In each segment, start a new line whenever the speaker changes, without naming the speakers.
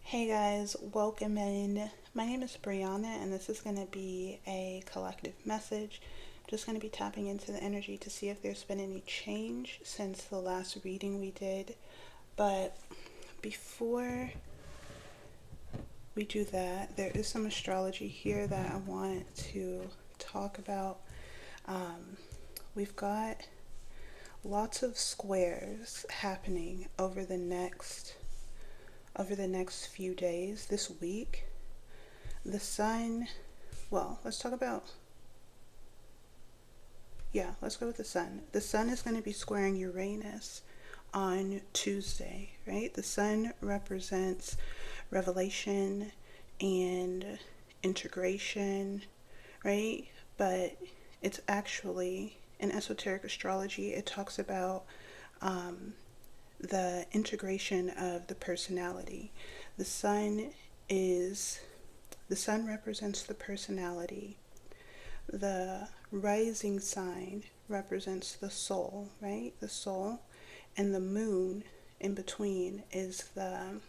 Hey guys, welcome in. My name is Brianna, and this is going to be a collective message. I'm just going to be tapping into the energy to see if there's been any change since the last reading we did. But before we do that, there is some astrology here that I want to talk about. Um, we've got lots of squares happening over the next few days this week. The sun, well, let's go with the sun. The sun is going to be squaring Uranus on Tuesday, right? The sun represents revelation and integration, right? But it's actually, in esoteric astrology, it talks about um, the integration of the personality. The sun is the sun represents the personality. The rising sign represents the soul, right? The soul, and the moon in between is the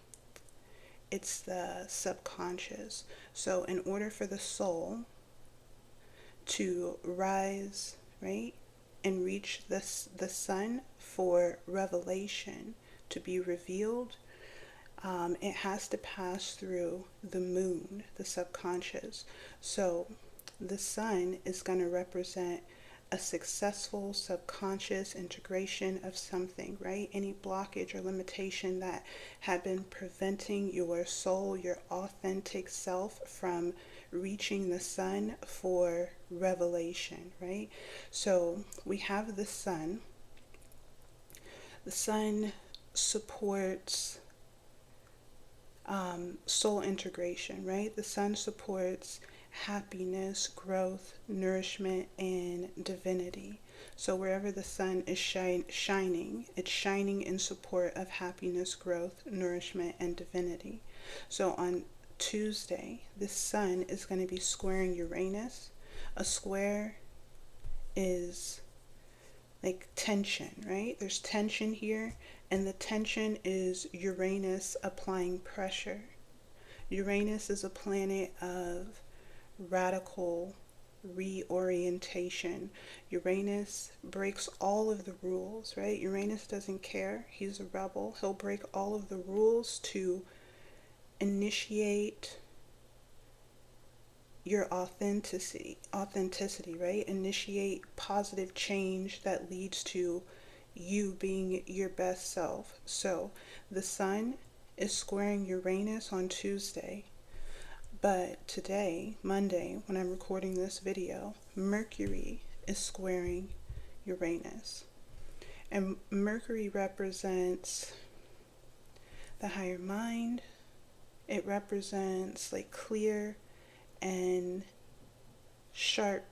subconscious. So in order for the soul to rise, right, and reach the sun for revelation to be revealed, it has to pass through the moon, the subconscious. So the sun is going to represent a successful subconscious integration of something, right? Any blockage or limitation that had been preventing your soul, your authentic self, from reaching the sun for revelation, right? So we have the sun. The sun supports soul integration, right? The sun supports happiness, growth, nourishment, and divinity. So wherever the sun is shining, it's shining in support of happiness, growth, nourishment, and divinity. So on Tuesday, the sun is going to be squaring Uranus. A square is like tension, right? There's tension here, and the tension is Uranus applying pressure. Uranus is a planet of radical reorientation. Uranus breaks all of the rules, right? Uranus doesn't care. He's a rebel. He'll break all of the rules to initiate your authenticity, right? Initiate positive change that leads to you being your best self. So the sun is squaring Uranus on Tuesday, but today, Monday, when I'm recording this video, Mercury is squaring Uranus. And Mercury represents the higher mind. It represents like clear and sharp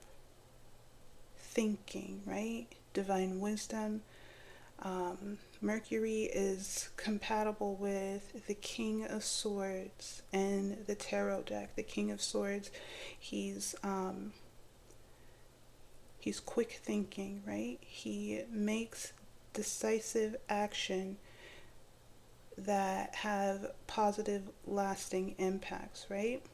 thinking, right? Divine wisdom. Mercury is compatible with the King of Swords and the Tarot deck. The King of Swords, he's quick thinking, right? He makes decisive action that have positive, lasting impacts, right?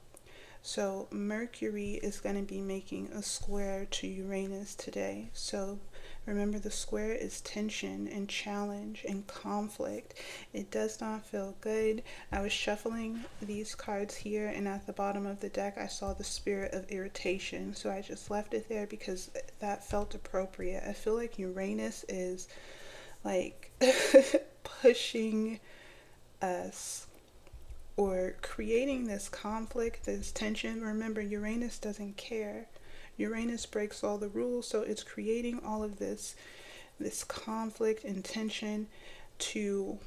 So Mercury is going to be making a square to Uranus today. So remember, the square is tension and challenge and conflict. It does not feel good. I was shuffling these cards here, and at the bottom of the deck I saw the spirit of irritation. So I just left it there because that felt appropriate. I feel like Uranus is like pushing us or creating this conflict, this tension. Remember, Uranus doesn't care. Uranus breaks all the rules, so it's creating all of this conflict and tension to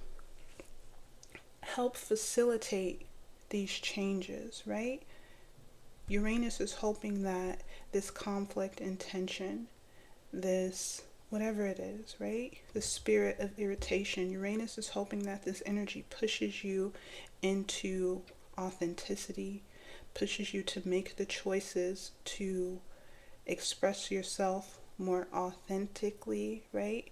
help facilitate these changes, right? Uranus is hoping that this conflict and tension, this whatever it is, right? The spirit of irritation, Uranus is hoping that this energy pushes you into authenticity, pushes you to make the choices to express yourself more authentically, right?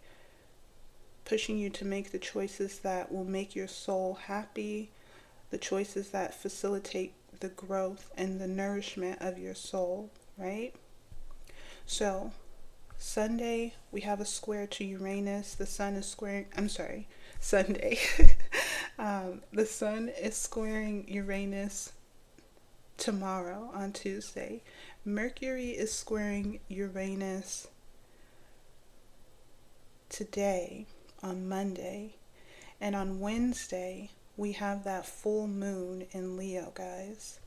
Pushing you to make the choices that will make your soul happy, the choices that facilitate the growth and the nourishment of your soul, right? So, Sunday, we have a square to Uranus. The sun is squaring, I'm sorry, Sunday. The sun is squaring Uranus tomorrow on Tuesday. Mercury is squaring Uranus today on Monday. And on Wednesday, we have that full moon in Leo, guys.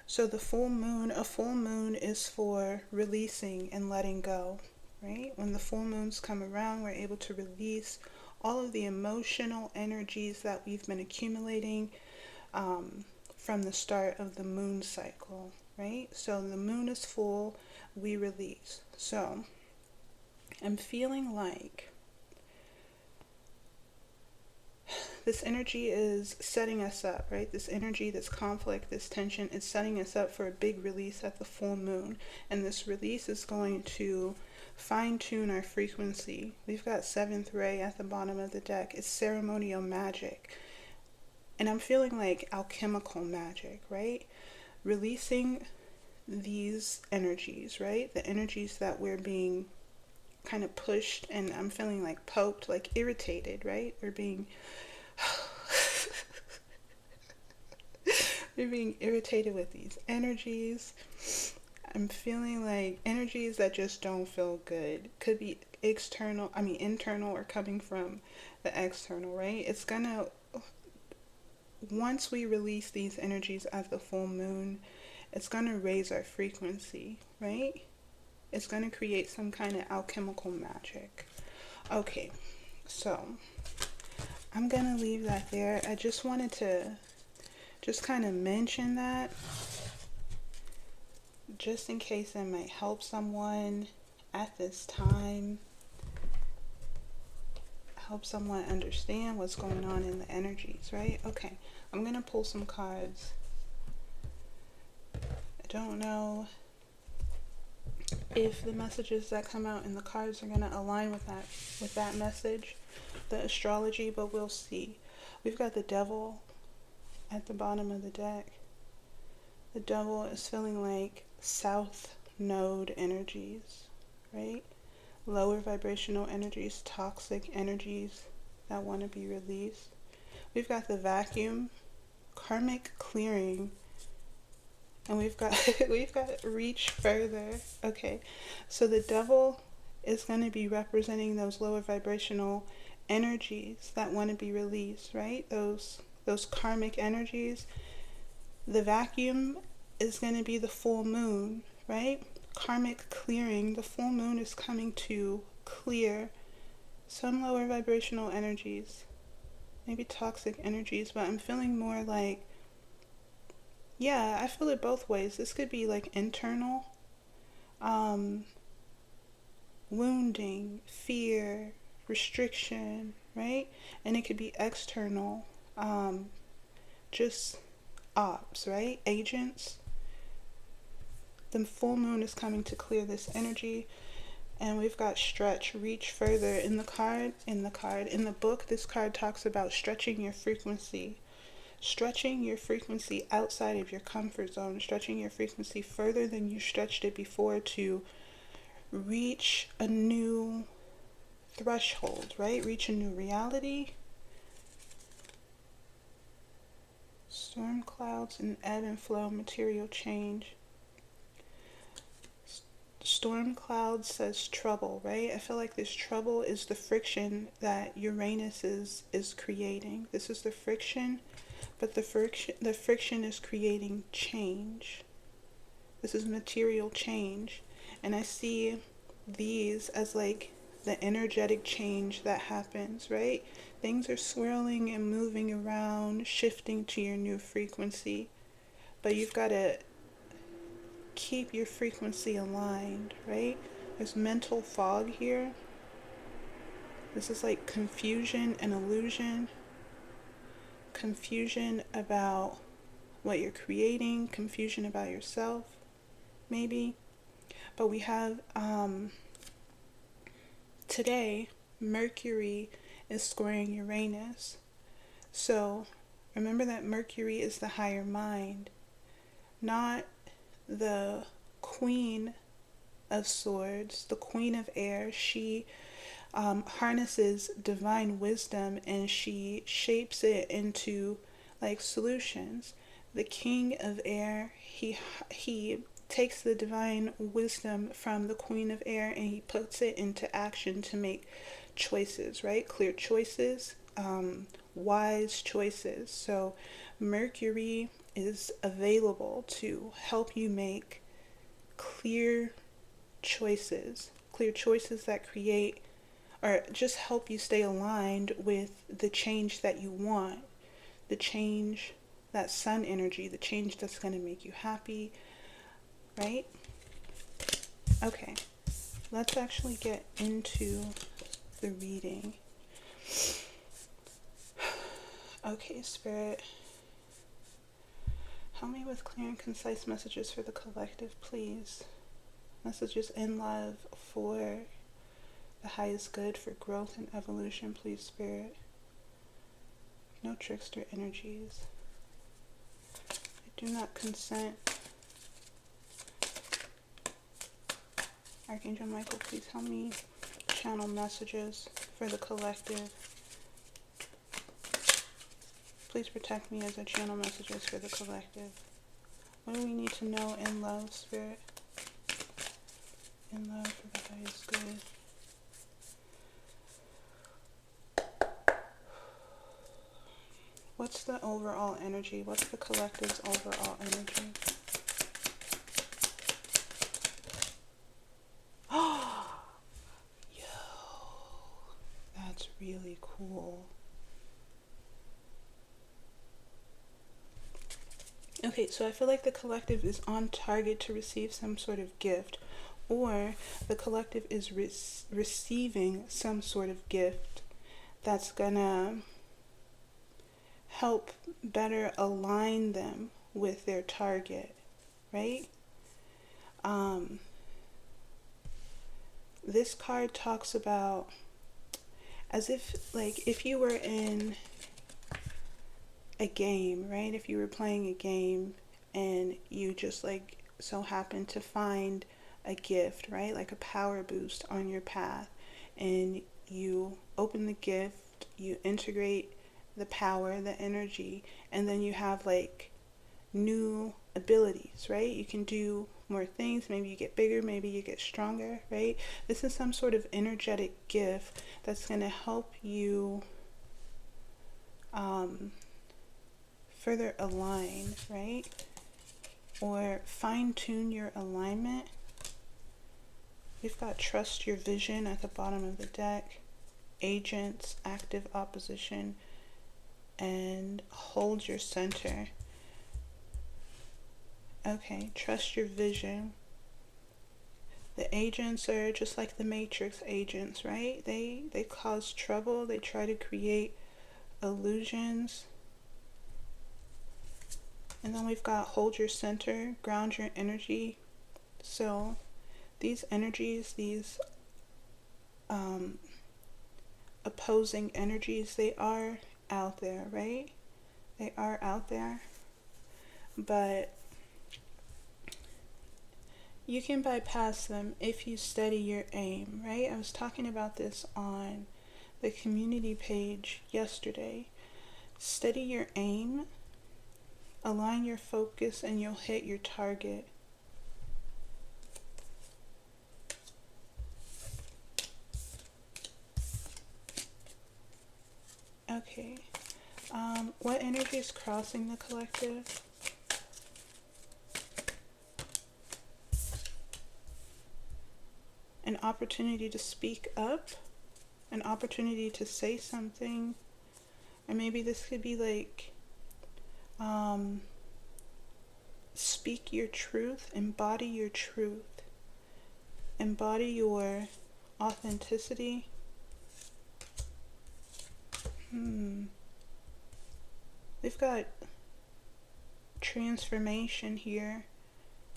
So a full moon is for releasing and letting go, right? When the full moons come around, we're able to release all of the emotional energies that we've been accumulating from the start of the moon cycle, right? So the moon is full, we release. So I'm feeling like this energy is setting us up, right? This energy, this conflict, this tension is setting us up for a big release at the full moon. And this release is going to fine-tune our frequency. We've got seventh ray at the bottom of the deck. It's ceremonial magic. And I'm feeling like alchemical magic, right? Releasing these energies, right? The energies that we're being kind of pushed, and I'm feeling like poked, like irritated, right? We're being irritated with these energies. I'm feeling like energies that just don't feel good. Could be internal or coming from the external, right? It's gonna, once we release these energies at the full moon, it's gonna raise our frequency, right? It's gonna create some kind of alchemical magic. Okay, so I'm gonna leave that there. I just wanted to just kind of mention that, just in case it might help someone at this time, help someone understand what's going on in the energies, right? Okay, I'm gonna pull some cards. I don't know if the messages that come out in the cards are gonna align with that message, the astrology, but we'll see. We've got the devil at the bottom of the deck. The devil is feeling like south node energies, right? Lower vibrational energies, toxic energies that want to be released. We've got the vacuum, karmic clearing, and we've got reach further. Okay, so the devil is going to be representing those lower vibrational energies that want to be released, right? Those karmic energies. The vacuum is going to be the full moon, right? Karmic clearing. The full moon is coming to clear some lower vibrational energies, maybe toxic energies, but I'm feeling more like, yeah, I feel it both ways. This could be like internal, wounding, fear, restriction, right? And it could be external, just ops, right? Agents. The full moon is coming to clear this energy. And we've got stretch, reach further. In the book, this card talks about stretching your frequency. Stretching your frequency outside of your comfort zone. Stretching your frequency further than you stretched it before to reach a new threshold, right? Reach a new reality. Storm clouds and ebb and flow, material change. Storm clouds says trouble, right? I feel like this trouble is the friction that Uranus is creating. This is the friction, but the friction is creating change. This is material change. And I see these as like the energetic change that happens, right? Things are swirling and moving around, shifting to your new frequency. But you've got to keep your frequency aligned, right? There's mental fog here. This is like confusion and illusion. Confusion about what you're creating, confusion about yourself, maybe. But we have today Mercury is squaring Uranus. So remember that Mercury is the higher mind, not the Queen of Swords, the Queen of Air. She harnesses divine wisdom and she shapes it into like solutions. The King of Air, he takes the divine wisdom from the Queen of Air and he puts it into action to make choices, right? Clear choices, wise choices. So Mercury is available to help you make clear choices that create or just help you stay aligned with the change that you want, the change, that sun energy, the change that's going to make you happy, right? Okay, let's actually get into the reading. Okay, Spirit, help me with clear and concise messages for the collective, please. Messages in love for the highest good, for growth and evolution, please, Spirit. No trickster energies. I do not consent. Archangel Michael, please help me channel messages for the collective. Please protect me as I channel messages for the collective. What do we need to know in love, Spirit? In love for the highest good. What's the overall energy? What's the collective's overall energy? Yo, that's really cool. Okay, so I feel like the collective is on target to receive some sort of gift, or the collective is receiving some sort of gift that's gonna help better align them with their target, right? This card talks about as if, like, if you were in a game, right? If you were playing a game and you just like so happen to find a gift, right? Like a power boost on your path, and you open the gift, you integrate the power, the energy, and then you have like new abilities, right? You can do more things. Maybe you get bigger, maybe you get stronger, right? This is some sort of energetic gift that's going to help you further align, right? Or fine-tune your alignment. We've got trust your vision at the bottom of the deck, agents, active opposition, and hold your center. Okay, trust your vision. The agents are just like the Matrix agents, right? They cause trouble. They try to create illusions. And then we've got hold your center, ground your energy. So these energies, these opposing energies, they are out there, right? They are out there. But you can bypass them if you steady your aim, right? I was talking about this on the community page yesterday. Steady your aim, align your focus, and you'll hit your target. Okay. What energy is crossing the collective? An opportunity to speak up, an opportunity to say something, or maybe this could be like speak your truth, embody your truth, embody your authenticity. We've got transformation here,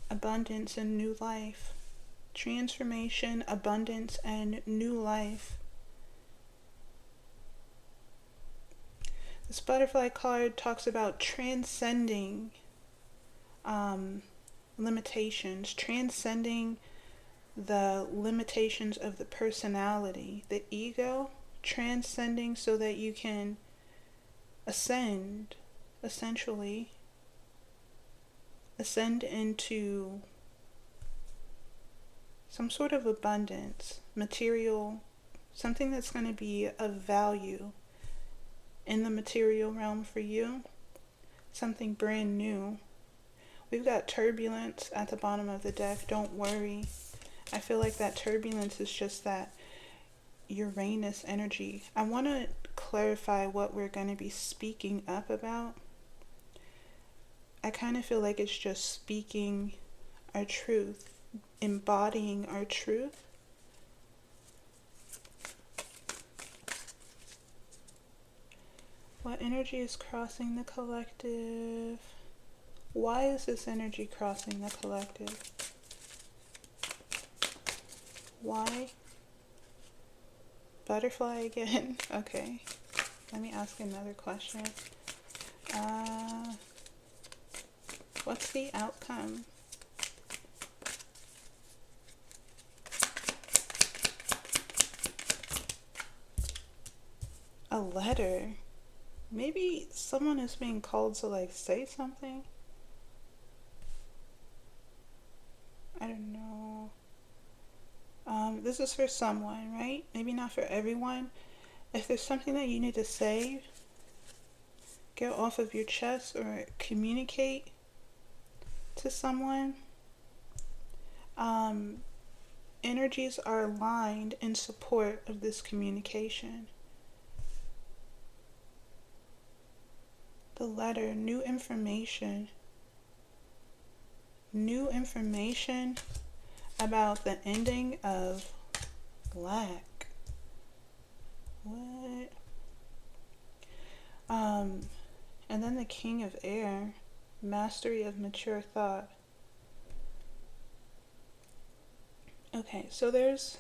abundance and new life. Transformation, abundance, and new life. This butterfly card talks about transcending limitations, transcending the limitations of the personality, the ego, transcending so that you can ascend, essentially, ascend into some sort of abundance, material, something that's going to be of value in the material realm for you, something brand new. We've got turbulence at the bottom of the deck. Don't worry. I feel like that turbulence is just that Uranus energy. I want to clarify what we're going to be speaking up about. I kind of feel like it's just speaking our truth, embodying our truth. What energy is crossing the collective? Why is this energy crossing the collective? Why? Butterfly again? Okay. Let me ask another question. What's the outcome? A letter. Maybe someone is being called to like say something. I don't know. This is for someone, right? Maybe not for everyone. If there's something that you need to say, get off of your chest or communicate to someone, energies are aligned in support of this communication. The letter, new information about the ending of lack. What? And then the King of Air, mastery of mature thought. Okay, so there's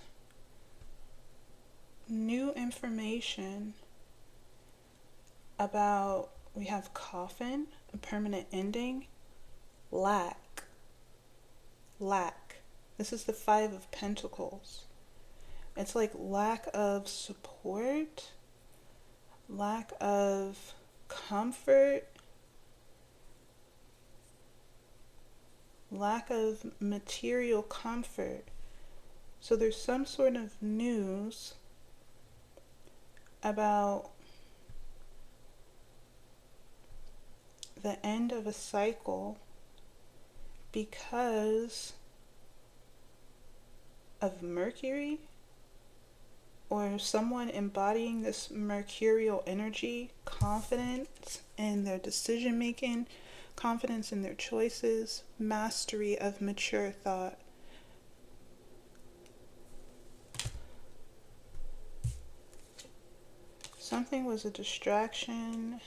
new information about, we have coffin, a permanent ending, lack. This is the Five of Pentacles. It's like lack of support, lack of comfort, lack of material comfort. So there's some sort of news about the end of a cycle because of Mercury, or someone embodying this mercurial energy, confidence in their decision making, confidence in their choices, mastery of mature thought. Something was a distraction.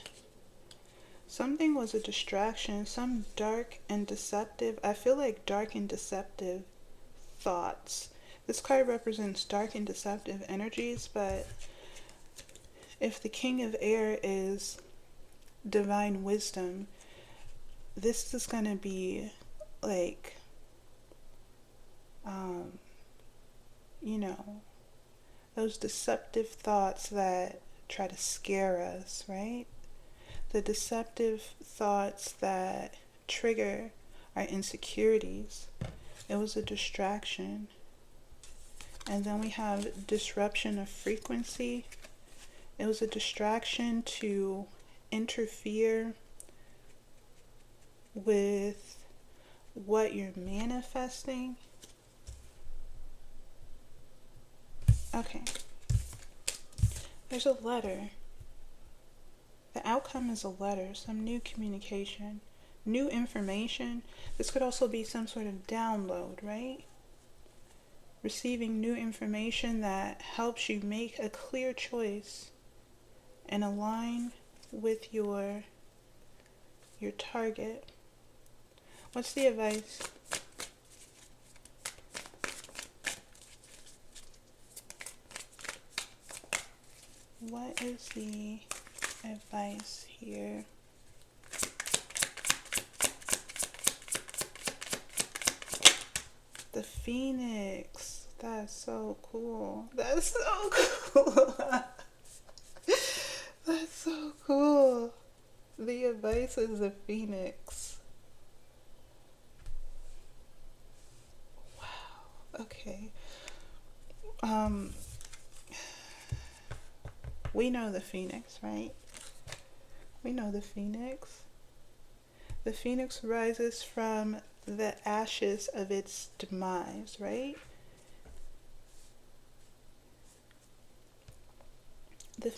Some dark and deceptive. I feel like dark and deceptive thoughts. This card represents dark and deceptive energies, but if the King of Air is divine wisdom, this is going to be like, those deceptive thoughts that try to scare us, right? The deceptive thoughts that trigger our insecurities. It was a distraction. And then we have disruption of frequency. It was a distraction to interfere with what you're manifesting. Okay. There's a letter. The outcome is a letter, some new communication, new information. This could also be some sort of download, right? Receiving new information that helps you make a clear choice and align with your target. What's the advice? What is the advice here. The Phoenix. That's so cool. That's so cool. That's so cool. The advice is the Phoenix. Wow. Okay. Um, we know the Phoenix, right? We know the Phoenix. The Phoenix rises from the ashes of its demise, right? The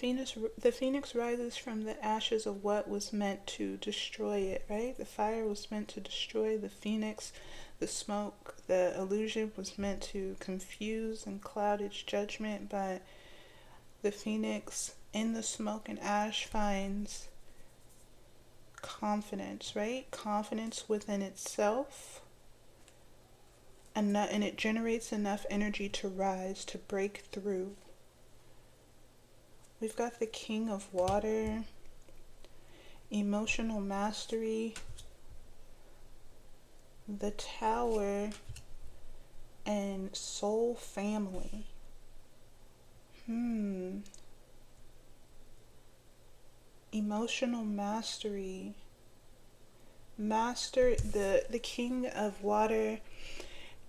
phoenix rises from the ashes of what was meant to destroy it, right? The fire was meant to destroy the phoenix. The smoke, the illusion was meant to confuse and cloud its judgment, but the phoenix in the smoke and ash finds confidence, right? Confidence within itself, and it generates enough energy to rise, to break through. We've got the King of Water, emotional mastery, the Tower, and soul family. Emotional mastery. The King of Water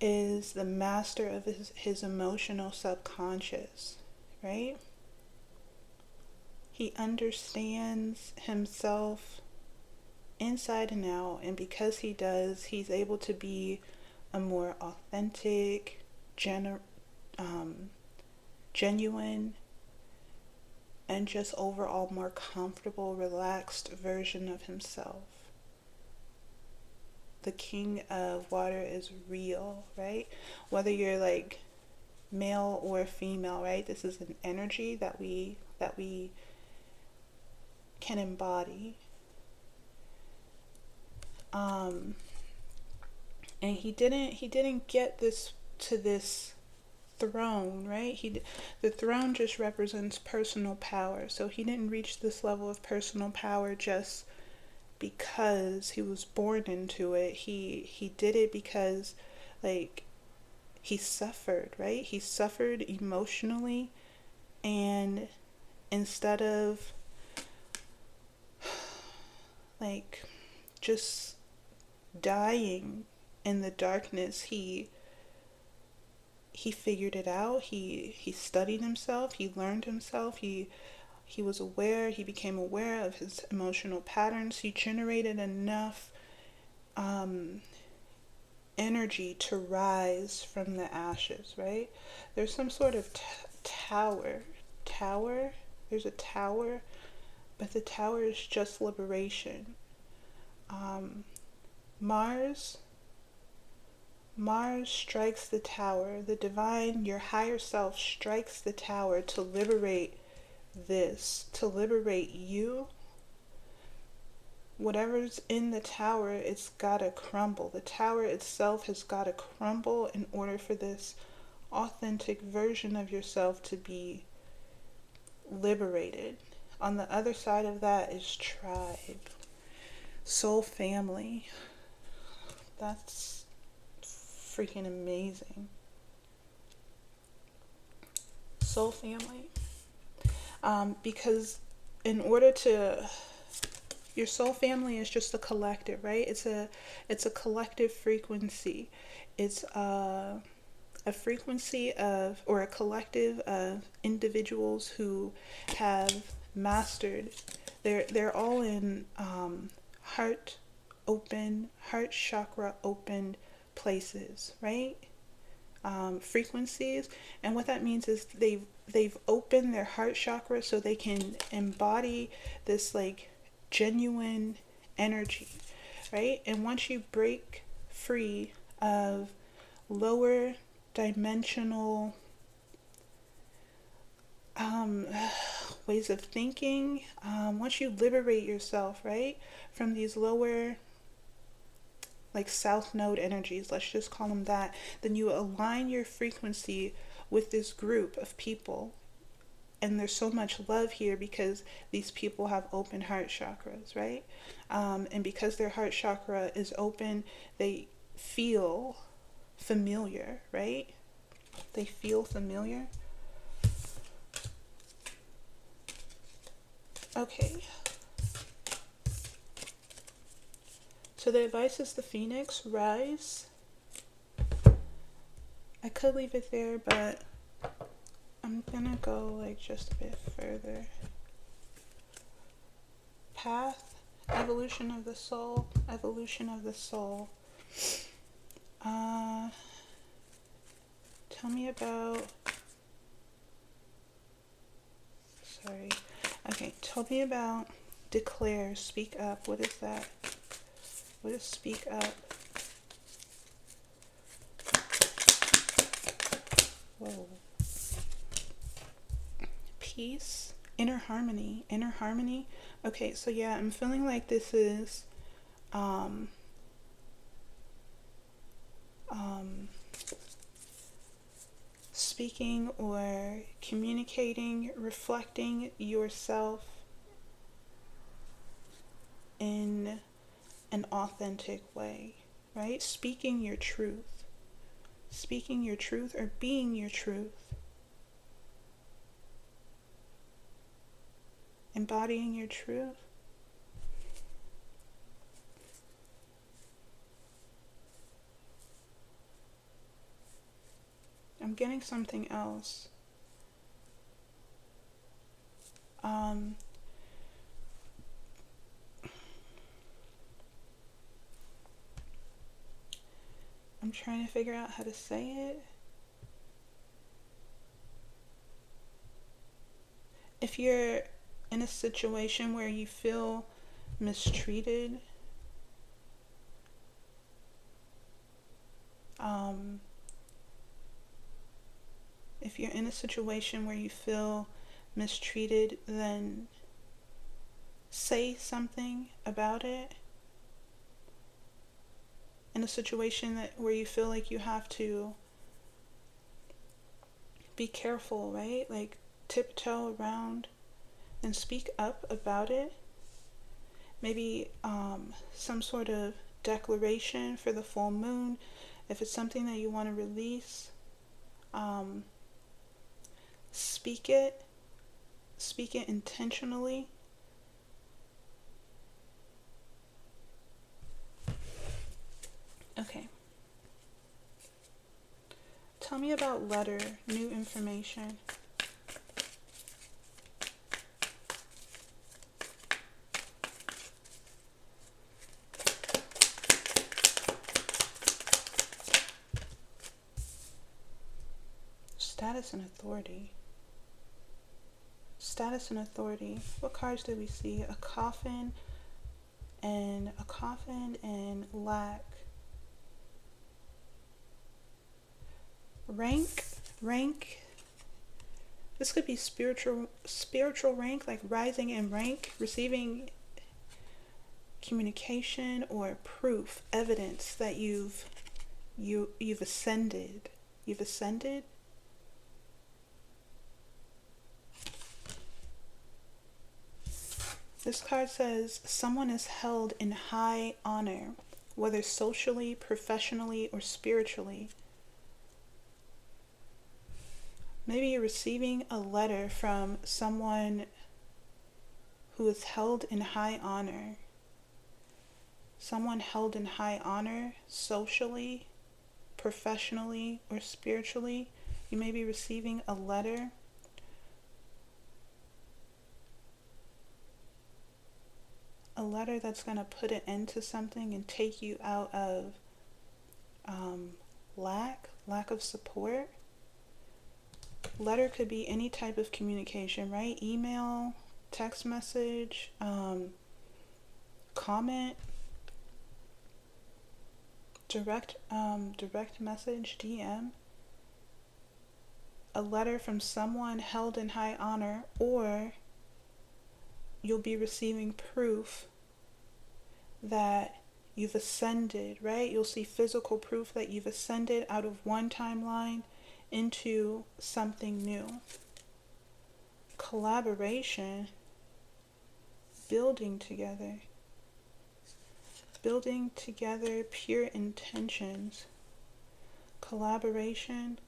is the master of his emotional subconscious, right? He understands himself inside and out, and because he does, he's able to be a more authentic, genuine, and just overall more comfortable, relaxed version of himself. The King of Water is real, right? Whether you're like male or female, right? This is an energy that we can embody. And he didn't get this to this throne, right? The throne just represents personal power. So he didn't reach this level of personal power just because he was born into it. He did it because, like, he suffered, right? He suffered emotionally, and instead of like just dying in the darkness, he figured it out. He studied himself, he learned himself, he was aware, he became aware of his emotional patterns. He generated enough energy to rise from the ashes, right? There's some sort of tower. There's a tower, but the tower is just liberation. Mars strikes the tower. The divine, your higher self, strikes the tower to liberate to liberate you. Whatever's in the tower, it's gotta crumble. The tower itself has gotta crumble in order for this authentic version of yourself to be liberated. On the other side of that is tribe, soul family. That's freaking amazing. Soul family. Because in order to, your soul family is just a collective, right? It's a collective frequency. It's a frequency of, or a collective of individuals who have mastered. They're all in heart chakra opened places, right? Frequencies, and what that means is they've opened their heart chakra so they can embody this like genuine energy, right? And once you break free of lower dimensional ways of thinking, once you liberate yourself, right, from these lower, like south node energies, let's just call them that, then you align your frequency with this group of people, and there's so much love here because these people have open heart chakras, right? And because their heart chakra is open, they feel familiar, right? They feel familiar. Okay. So the advice is the Phoenix, rise. I could leave it there, but I'm gonna go like just a bit further. Path, evolution of the soul, evolution of the soul. Tell me about, sorry. Okay, tell me about declare, speak up. What is that? What is speak up? Whoa. Peace, inner harmony, inner harmony. Okay, so yeah, I'm feeling like this is speaking or communicating, reflecting yourself in an authentic way, right? Speaking your truth or being your truth, embodying your truth. I'm getting something else. I'm trying to figure out how to say it. If you're in a situation where you feel mistreated, if you're in a situation where you feel mistreated, then say something about it. In a situation where you feel like you have to be careful, right? Like tiptoe around and speak up about it. Maybe some sort of declaration for the full moon. If it's something that you want to release, speak it intentionally. Okay. Tell me about letter, new information. Status and authority. Status and authority. What cards did we see? A coffin and lack. Rank. This could be spiritual rank, like rising in rank, receiving communication or proof, evidence that you've ascended. You've ascended. This card says someone is held in high honor, whether socially, professionally, or spiritually. Maybe you're receiving a letter from someone who is held in high honor. Someone held in high honor socially, professionally, or spiritually. You may be receiving a letter. A letter that's going to put an end to something and take you out of lack of support. Letter could be any type of communication, right? Email, text message, comment, direct message, DM. A letter from someone held in high honor, or you'll be receiving proof that you've ascended, right? You'll see physical proof that you've ascended out of one timeline into something new. collaboration, building together, pure intentions. Collaborations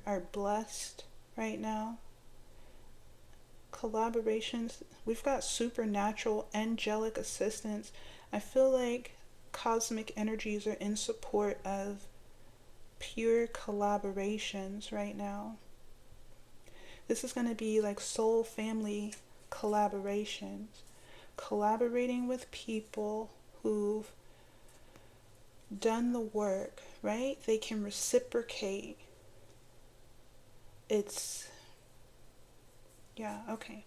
are blessed right now. Collaborations, we've got supernatural angelic assistance. I feel like cosmic energies are in support of pure collaborations right now. This is going to be like soul family collaborations, collaborating with people who've done the work, right? They can reciprocate. It's, yeah, okay.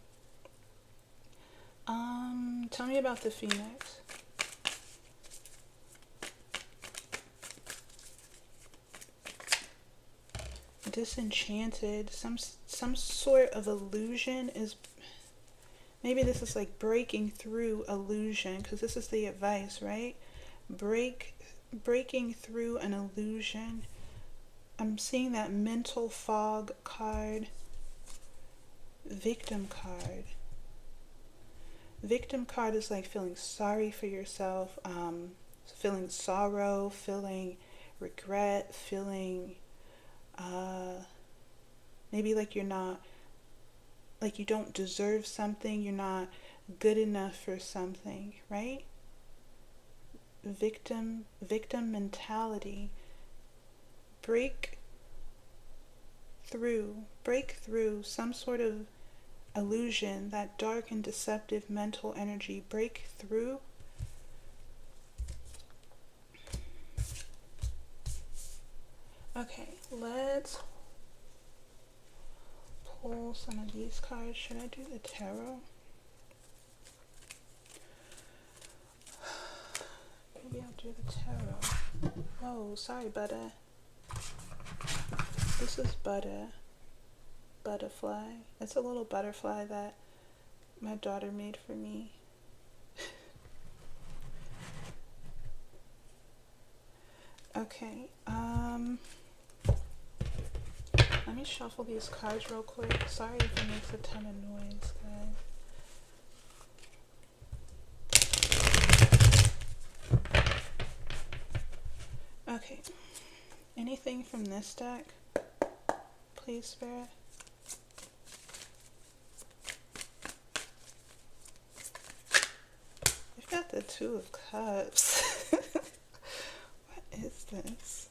Tell me about the Phoenix. Disenchanted. Some sort of illusion is, maybe this is like breaking through illusion, because this is the advice, right? Breaking through an illusion. I'm seeing that mental fog card. Victim card. Victim card is like feeling sorry for yourself, feeling sorrow, feeling regret, feeling maybe like you're not, like you don't deserve something, you're not good enough for something, right? Victim mentality. Break through some sort of illusion, that dark and deceptive mental energy. Break through. Okay, let's pull some of these cards. Should I do the tarot? Maybe I'll do the tarot. Oh, sorry, Buddha. This is butterfly. It's a little butterfly that my daughter made for me. Okay, let me shuffle these cards real quick. Sorry if it makes a ton of noise, guys. Okay, anything from this deck, please, Spirit? We've got the Two of Cups. What is this?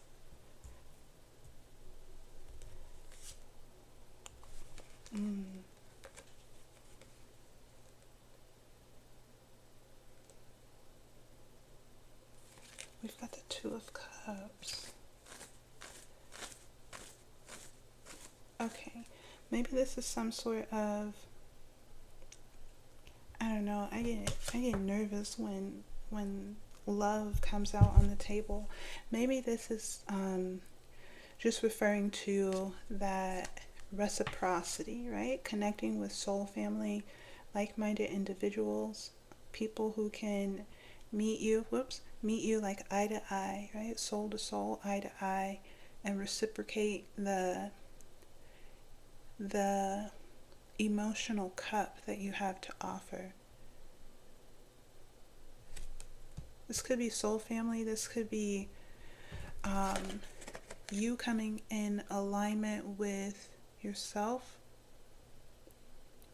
We've got the Two of Cups. Okay, maybe this is some sort of, I don't know, I get nervous when love comes out on the table. Maybe this is just referring to that reciprocity, right? Connecting with soul family, like-minded individuals, people who can meet you like eye to eye, right? Soul to soul, eye to eye, and reciprocate the emotional cup that you have to offer. This could be soul family. This could be you coming in alignment with yourself,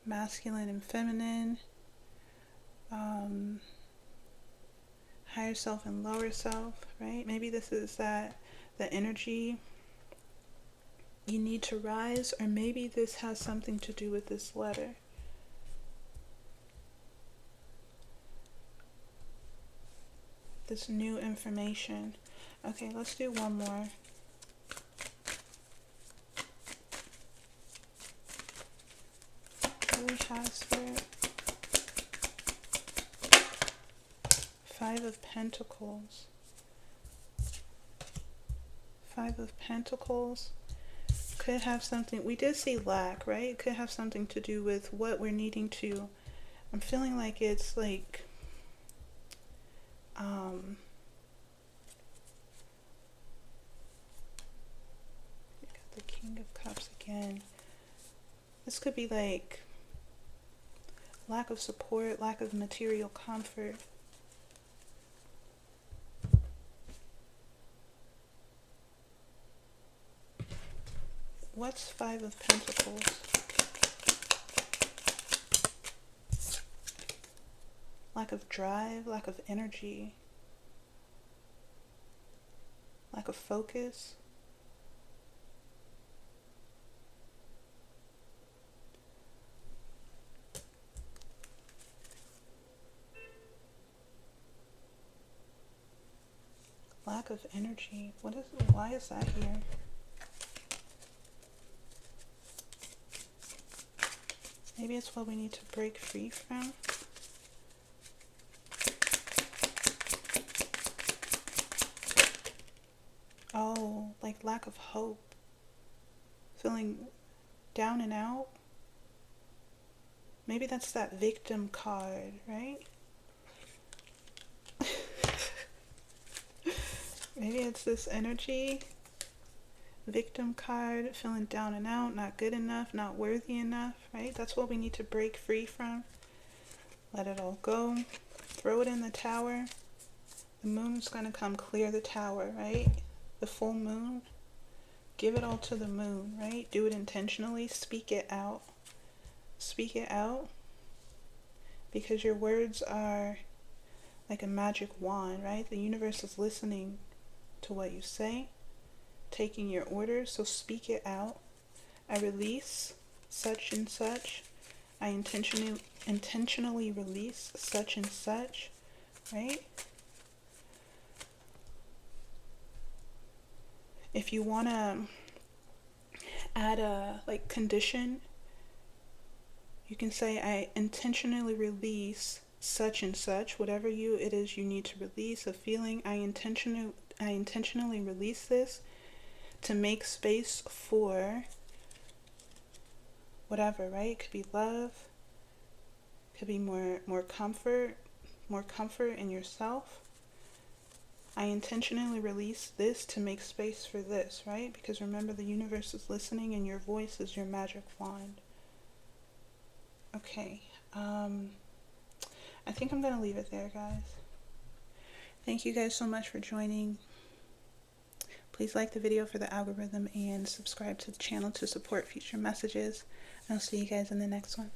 masculine and feminine, higher self and lower self, right? Maybe this is the energy you need to rise, or maybe this has something to do with this letter. This new information. Okay, let's do one more. What do we have, Spirit? Five of Pentacles. Five of Pentacles. Could have something, we did see lack, right? It could have something to do with what we're needing to, I'm feeling like it's like, we got the King of Cups again. This could be like lack of support, lack of material comfort. What's Five of Pentacles? Lack of drive, lack of energy, lack of focus. Lack of energy. Why is that here? Maybe it's what we need to break free from. Oh, like lack of hope. Feeling down and out. Maybe that's that victim card, right? Maybe it's this energy. Victim card, feeling down and out, not good enough, not worthy enough, right? That's what we need to break free from. Let it all go. Throw it in the tower. The moon's going to come clear the tower, right? The full moon. Give it all to the moon, right? Do it intentionally. Speak it out. Speak it out. Because your words are like a magic wand, right? The universe is listening to what you say, taking your orders, so speak it out. I release such and such. I intentionally release such and such, right? If you want to add a like condition, you can say I intentionally release such and such, whatever it is you need to release, a feeling. I intentionally release this to make space for whatever, right? It could be love, could be more comfort in yourself. I intentionally release this to make space for this, right? Because remember, the universe is listening and your voice is your magic wand. Okay, I think I'm going to leave it there, guys. Thank you guys so much for joining. Please like the video for the algorithm and subscribe to the channel to support future messages. I'll see you guys in the next one.